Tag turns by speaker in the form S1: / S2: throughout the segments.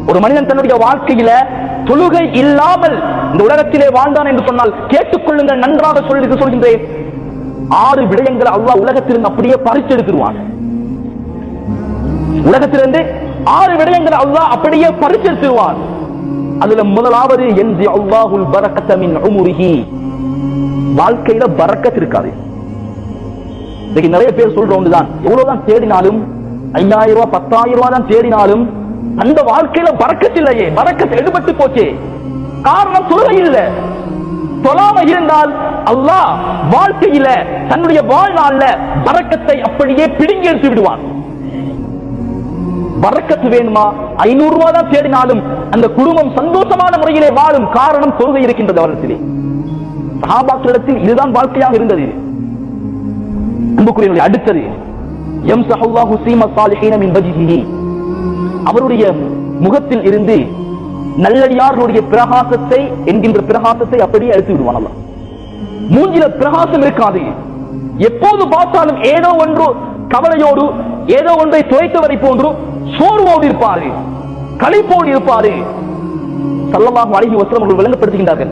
S1: ஒரு மனிதன் தன்னுடைய வாழ்க்கையில தொழுகை இல்லாமல் இந்த உலகத்திலே வாழ்ந்தான் என்று சொன்னால் கேட்டுக்கொள்ளுங்கள், நன்றாக சொல்கின்றேன், 6 விடயங்களை அல்லாஹ் உலகத்திலிருந்து அப்படியே பறிச்செடுத்துருவான். உலகத்திலிருந்து 6 விடயங்களை அல்லாஹ் அப்படியே பறிச்செடுத்துருவான். அதுல முதலாவது என்ஜி அல்லாஹுல் பரக்கத மின் உம்ரிஹி, வாழ்க்கையில பரக்கத் இருக்காது. இன்னைக்கு நிறைய பேர் சொல்ற ஒன்றுதான், எவ்வளவுதான் தேடினாலும் 5000 ரூபாய் 10,000 ரூபாய் தான் தேடினாலும் அந்த வாழ்க்கையில பரக்கத் இல்லையே, பரக்கத் எடுபட்டு போச்சே. காரணம் தொழுகை இல்லை. தொழாம இருந்தால் அல்லாஹ் வாழ்க்கையில தன்னுடைய வாழ்நாள்ல பரக்கத்தை அப்படியே பிடுங்கி எடுத்து விடுவான். பரக்கத்து வேணுமா, 500 ரூபாய் தான் தேடினாலும் அந்த குடும்பம் சந்தோஷமான முறையிலே வாழும். காரணம் தொழுகை இருக்கின்றது அவரிடத்திலே. சஹாபாக்களிடத்தில் இதுதான் வாழ்க்கையாக இருந்தது. அன்புக்குரியவர்களே, அடுத்தது யம்ஸஹுல்லாஹு ஸீம ஸாலிஹீன மின் வஜ்ஹிஹி, அவருடைய முகத்தில் இருந்து நல்லடியார்களுடைய பிரகாசத்தை என்கின்ற பிரகாசத்தை அப்படியே எடுத்து விடுவான் அல்லாஹ். மூஞ்சில பிரகாசம் இருக்காது. எப்போது பார்த்தாலும் ஏதோ ஒன்று கவலையோடு, ஏதோ ஒன்றை துவைத்தவரை போன்று சோர்வோடு இருப்பாரு, களைப்போடு இருப்பாரு. ஸல்லல்லாஹு அலைஹி வஸல்லம் அவர்கள் விளங்கப்படுத்துகின்றார்கள்.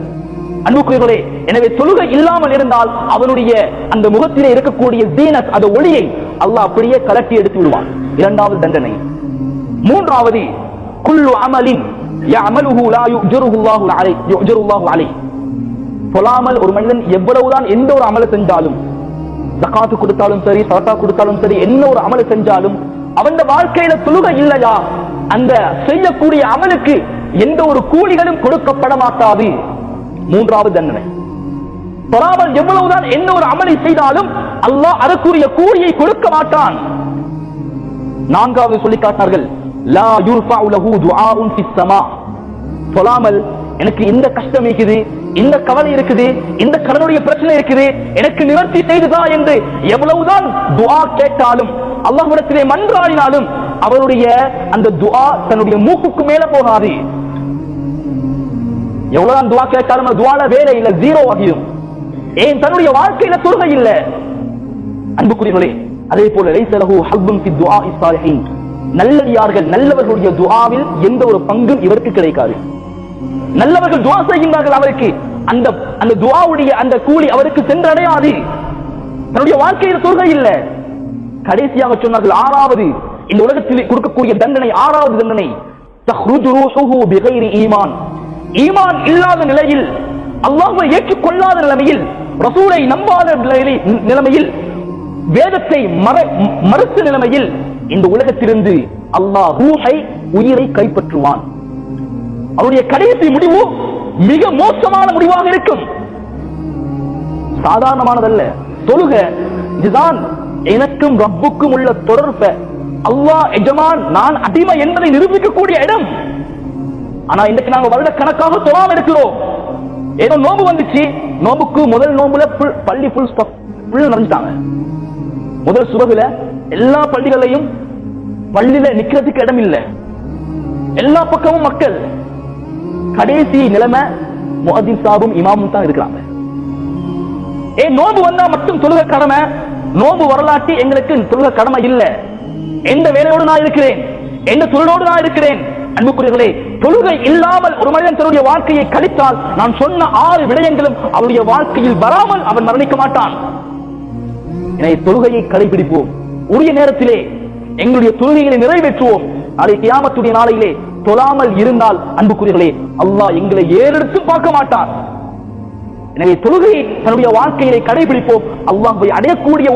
S1: அன்புக்குரியவர்களே, எனவே தொழுகை இல்லாமல் இருந்தால் அவனுடைய அந்த முகத்திலே இருக்கக்கூடிய தீனத், அந்த ஒளியை அல்லாஹ் அப்படியே கலட்டி எடுத்து விடுவான். இரண்டாவது தண்டனை. மூன்றாவது குல்லு அமலின் யஅமலுஹு லா யுஜ்ருஹுல்லாஹு அலைஹி, தொழாமல் ஒரு மனிதன் எவ்வளவுதான் எந்த ஒரு அமலை செஞ்சாலும், ஜகாத்து கொடுத்தாலும் சரி, சதகா கொடுத்தாலும் சரி, என்ன ஒரு அமலை செஞ்சாலும் அவன் வாழ்க்கையில தொழுகை இல்லையா, அந்த செய்யக்கூடிய அமலுக்கு எந்த ஒரு கூலிகளும் கொடுக்கப்பட மாட்டாது. மூன்றாவது தண்டனை. தொழாமல் எவ்வளவுதான் என்ன ஒரு அமலை செய்தாலும் அல்லாஹ் அதற்குரிய கூலியை கொடுக்க மாட்டான். நான்காவது சொல்லி காட்டினார்கள், லா யுர்ஃபஉ லஹு துஆஉன் ஃபிஸ் ஸமா, தொழாமல் எனக்கு இந்த கஷ்டம் இருக்குது, இந்த கவலை இருக்குது, இந்த கடனுடைய பிரச்சனை இருக்குது, எனக்கு நிவர்த்தி செய்துதா என்று எவ்வளவுதான் துஆ கேட்டாலும், அல்லாஹ்விடத்திலே மன்றாடினாலும் அவருடைய அந்த துஆ தன்னுடைய மூக்குக்கு மேல போகாது. எவ்வளவுதான் துஆ கேட்டாலும் அந்த துஆல வேலை இல்ல, ஜீரோ ஆகிடும். ஏன்? தன்னுடைய வாழ்க்கையில தொழுகை இல்ல. அன்புக்குரியவர்களே, அதே போல லைஸ லஹு ஹஸ்புன் ஃபி துஆஇ ஸாலிஹீன், நல்லடியார்கள் நல்லவர்களுடைய துஆவில் எந்த ஒரு பங்கும் இவருக்கு கிடைக்காது. நல்லவர்கள் துஆ செய்கின்றார்கள், அவருக்கு அந்த துஆவுடைய அந்த கூலி அவருக்கு சென்றடையாது. தன்னுடைய வாழ்க்கையில் தொழுகை இல்ல. கடைசியாக சொன்னார்கள், ஆறாவது இந்த உலகத்தில் கொடுக்கக்கூடிய தண்டனை, ஆறாவது தண்டனை, தஹ்ருஜு ரூஹுஹு பிகைரி ஈமான், ஈமான் இல்லாத நிலையில், அல்லாஹ்வை ஏற்றுக்கொள்ளாத நிலைமையில், ரசூலை நம்பாத நிலைமையில், வேதத்தை மறுத்த நிலைமையில் இந்த உலகத்திலிருந்து அல்லாஹ் ரூஹை, உயிரை கைப்பற்றுவான். அவருடைய கடைசி முடிவு மிக மோசமான முடிவாக இருக்கும். சாதாரணமானதல்ல. தொழுக இதுதான் எனக்கும் ரப்புக்கும் உள்ள தொடர்பை, அல்லாஹ் எஜமான் நான் அடிமை என்பதை நிரூபிக்கக்கூடிய இடம். ஆனா இன்றைக்கு நாங்க வருட கணக்காக தொழாம இருக்கிறோம். ஏதோ நோம்பு வந்துச்சு, நோம்புக்கு முதல் நோம்புல பள்ளி ஃபுல் நிறைஞ்சிட்டாங்க. முதல் சுபகுல எல்லா பள்ளிகளையும் பள்ளியில நிக்கிறதுக்கு இடம் இல்லை, எல்லா பக்கமும் மக்கள். கடைசி நிலைமை முஅத்தின் சாபும் இமாமும் தான் இருக்கிறாங்க. நோம்பு வந்தா மட்டும் தொழுக கடமை, நோம்பு வரலாற்றி எங்களுக்கு தொழுக கடமை இல்லை. எந்த வேலையோடு நான் இருக்கிறேன், எந்த தொழிலோடு நான் இருக்கிறேன். அன்புக்குரியவர்களே, தொழுகை இல்லாமல் ஒரு மனிதன் தன்னுடைய வாழ்க்கையை கழித்தால் நான் சொன்ன 6 விடயங்களும் அவருடைய வாழ்க்கையில் வராமல் அவன் மரணிக்க மாட்டான். எனவே தொழுகையை கடைபிடிப்போம், உரிய நேரத்திலே எங்களுடைய தொழுகைகளை நிறைவேற்றுவோம். நாளை கியாமத்துடைய நாளையிலே தொழாமல் இருந்தால் அன்புக்குரியவர்களே, அல்லாஹ் எங்களை ஏறெடுத்து பார்க்க மாட்டான். எனவே தொழுகையை தன்னுடைய வாழ்க்கையிலே கடைபிடிப்போம். அல்லாஹ்வை அடையக்கூடிய